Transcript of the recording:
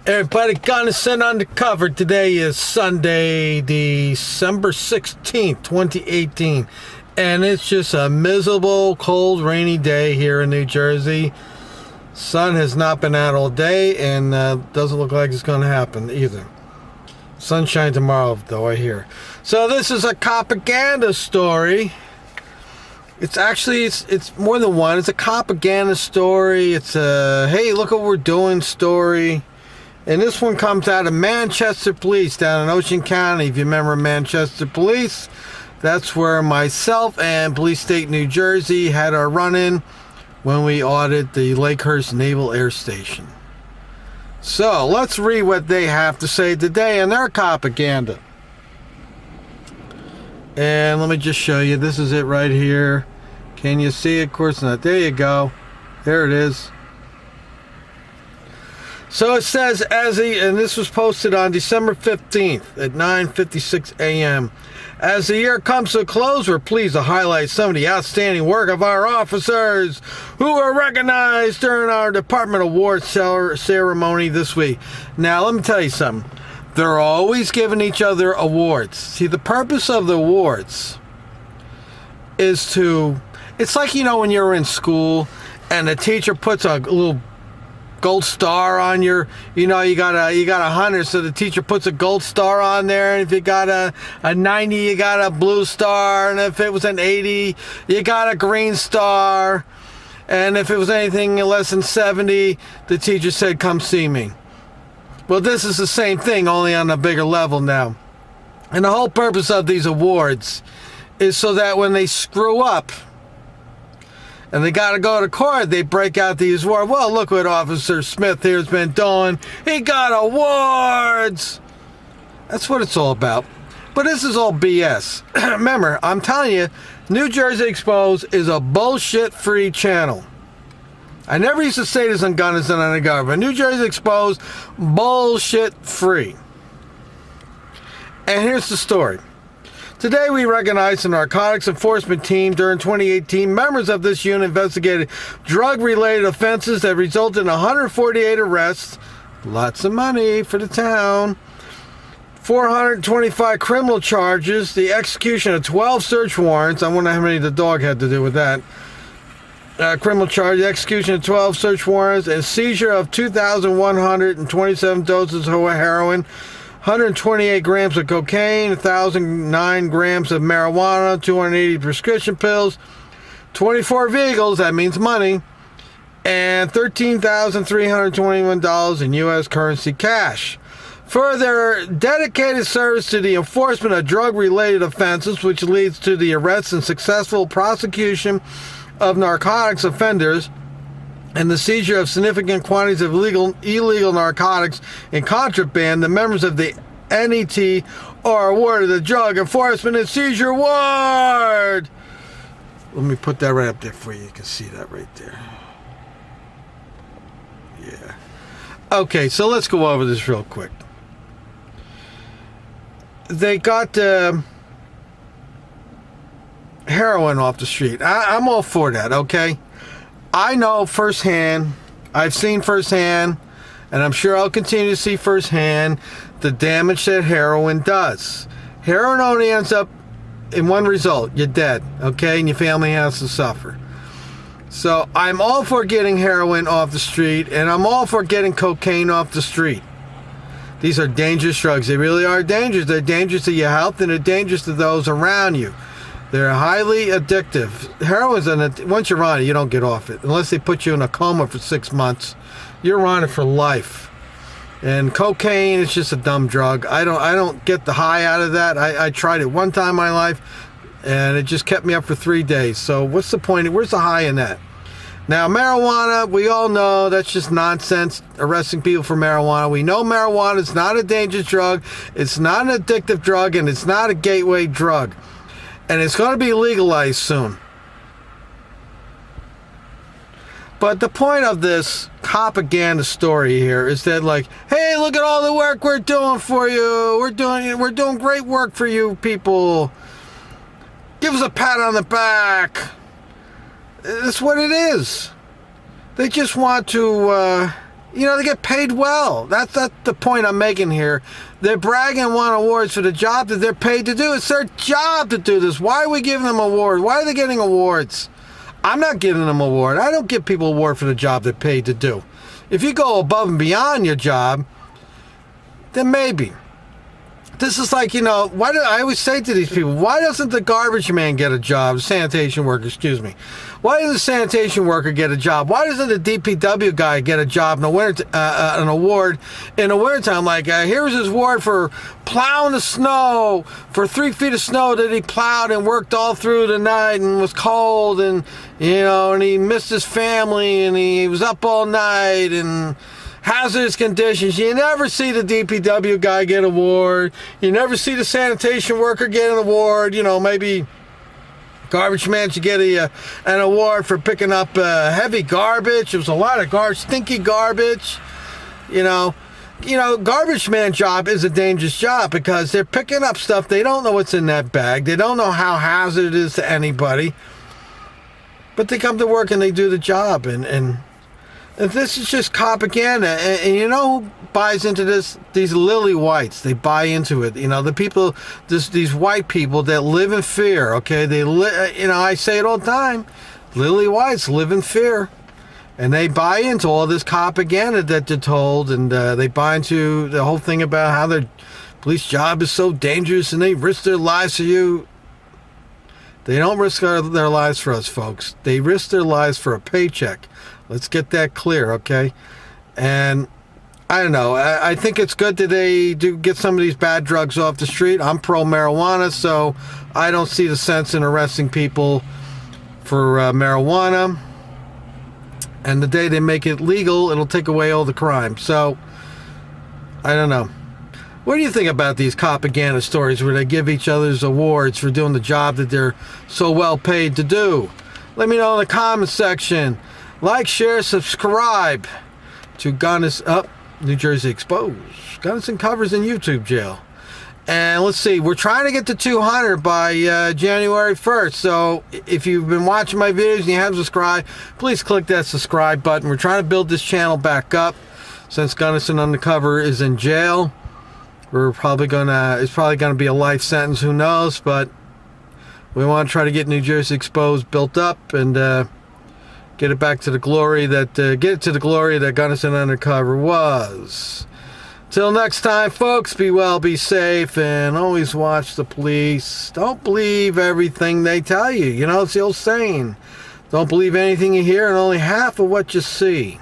Everybody, Gun is Sent Undercover. Today is Sunday, December 16th, 2018. And it's just a miserable, cold, rainy day here in New Jersey. Sun has not been out all day and doesn't look like it's going to happen either. Sunshine tomorrow, though, I hear. So this is a Copaganda story. It's actually, it's more than one. It's a Copaganda story. It's a, hey, look what we're doing story. And this one comes out of Manchester Police down in Ocean County. If you remember Manchester Police, that's where myself and Police State New Jersey had our run-in when we audited the Lakehurst Naval Air Station. So let's read what they have to say today in their Copaganda. And let me just show you. This is it right here. Can you see it? Of course not. There you go. There it is. So it says, and this was posted on December 15th at 9:56 a.m. As the year comes to a close, we're pleased to highlight some of the outstanding work of our officers who were recognized during our Department Awards ceremony this week. Now, let me tell you something. They're always giving each other awards. See, the purpose of the awards is to, it's like, you know, when you're in school and the teacher puts a little gold star on your, you know, you got a 100, so the teacher puts a gold star on there, and if you got a 90, you got a blue star, and if it was an 80, you got a green star, and if it was anything less than 70, the teacher said, come see me. Well, this is the same thing, only on a bigger level now. And the whole purpose of these awards is so that when they screw up and they got to go to court, they break out these awards. Well, look what Officer Smith here has been doing. He got awards. That's what it's all about. But this is all BS. Remember, I'm telling you, New Jersey Exposed is a bullshit-free channel. I never used to say this on Gun is Sent Undercover, but New Jersey Exposed, bullshit-free. And here's the story. Today we recognize the Narcotics Enforcement Team. During 2018, members of this unit investigated drug-related offenses that resulted in 148 arrests, lots of money for the town, 425 criminal charges, the execution of 12 search warrants. I wonder how many the dog had to do with that. Criminal charge, execution of 12 search warrants, and seizure of 2,127 doses of heroin, 128 grams of cocaine, 1,009 grams of marijuana, 280 prescription pills, 24 vehicles, that means money, and $13,321 in U.S. currency cash. For their dedicated service to the enforcement of drug-related offenses, which leads to the arrest and successful prosecution of narcotics offenders, and the seizure of significant quantities of illegal narcotics and contraband, the members of the NET are awarded the Drug Enforcement and Seizure Award. Let me put that right up there for you. You can see that right there. Yeah. Okay, so let's go over this real quick. They got heroin off the street. I'm all for that, okay? I know firsthand, I've seen firsthand, and I'm sure I'll continue to see firsthand the damage that heroin does. Heroin only ends up in one result. You're dead, okay? And your family has to suffer. So I'm all for getting heroin off the street, and I'm all for getting cocaine off the street. These are dangerous drugs. They really are dangerous. They're dangerous to your health, and they're dangerous to those around you. They're highly addictive. Heroin's once you're on it, you don't get off it. Unless they put you in a coma for 6 months, you're on it for life. And cocaine is just a dumb drug. I don't get the high out of that. I tried it one time in my life, and it just kept me up for 3 days. So what's the point? Where's the high in that? Now, marijuana, we all know that's just nonsense, arresting people for marijuana. We know marijuana is not a dangerous drug. It's not an addictive drug, and it's not a gateway drug. And it's going to be legalized soon. But the point of this Copaganda story here is that, like, hey, look at all the work we're doing for you. We're doing great work for you people. Give us a pat on the back. That's what it is. They just want to They get paid well. That's the point I'm making here. They're bragging and want awards for the job that they're paid to do. It's their job to do this. Why are we giving them awards? Why are they getting awards? I'm not giving them an award. I don't give people an award for the job they're paid to do. If you go above and beyond your job, then maybe. This is like, why do I always say to these people, why doesn't the garbage man get a job? The sanitation worker, excuse me. Why does the sanitation worker get a job? Why doesn't the DPW guy get a job in the winter, an award in the wintertime? Like, here's his award for plowing the snow, for 3 feet of snow that he plowed and worked all through the night and was cold and, and he missed his family and he was up all night and hazardous conditions. You never see the DPW guy get an award. You never see the sanitation worker get an award. Maybe garbage man should get an award for picking up heavy garbage. It was a lot of garbage, stinky garbage. Garbage man job is a dangerous job because they're picking up stuff. They don't know what's in that bag. They don't know how hazardous it is to anybody. But they come to work and they do the job. And this is just Copaganda, and you know who buys into this? These lily whites. They buy into it. The people, these white people that live in fear. Okay, I say it all the time. Lily whites live in fear, and they buy into all this Copaganda that they're told, and they buy into the whole thing about how their police job is so dangerous, and they risk their lives for you. They don't risk their lives for us, folks. They risk their lives for a paycheck. Let's get that clear, okay? And I don't know. I think it's good that they do get some of these bad drugs off the street. I'm pro-marijuana, so I don't see the sense in arresting people for marijuana. And the day they make it legal, it'll take away all the crime. So, I don't know. What do you think about these Copaganda stories where they give each other's awards for doing the job that they're so well paid to do? Let me know in the comment section. Like, share, subscribe to Gunnison Up, New Jersey Exposed. Gunnison covers in YouTube jail. And let's see, we're trying to get to 200 by January 1st. So if you've been watching my videos and you haven't subscribed, please click that subscribe button. We're trying to build this channel back up since Gunnison Undercover is in jail. It's probably gonna be a life sentence, who knows, but we want to try to get New Jersey Exposed built up and get it back to the glory that Gunnison Undercover was. Till next time, folks, be well, be safe, and always watch the police. Don't believe everything they tell you. It's the old saying. Don't believe anything you hear and only half of what you see.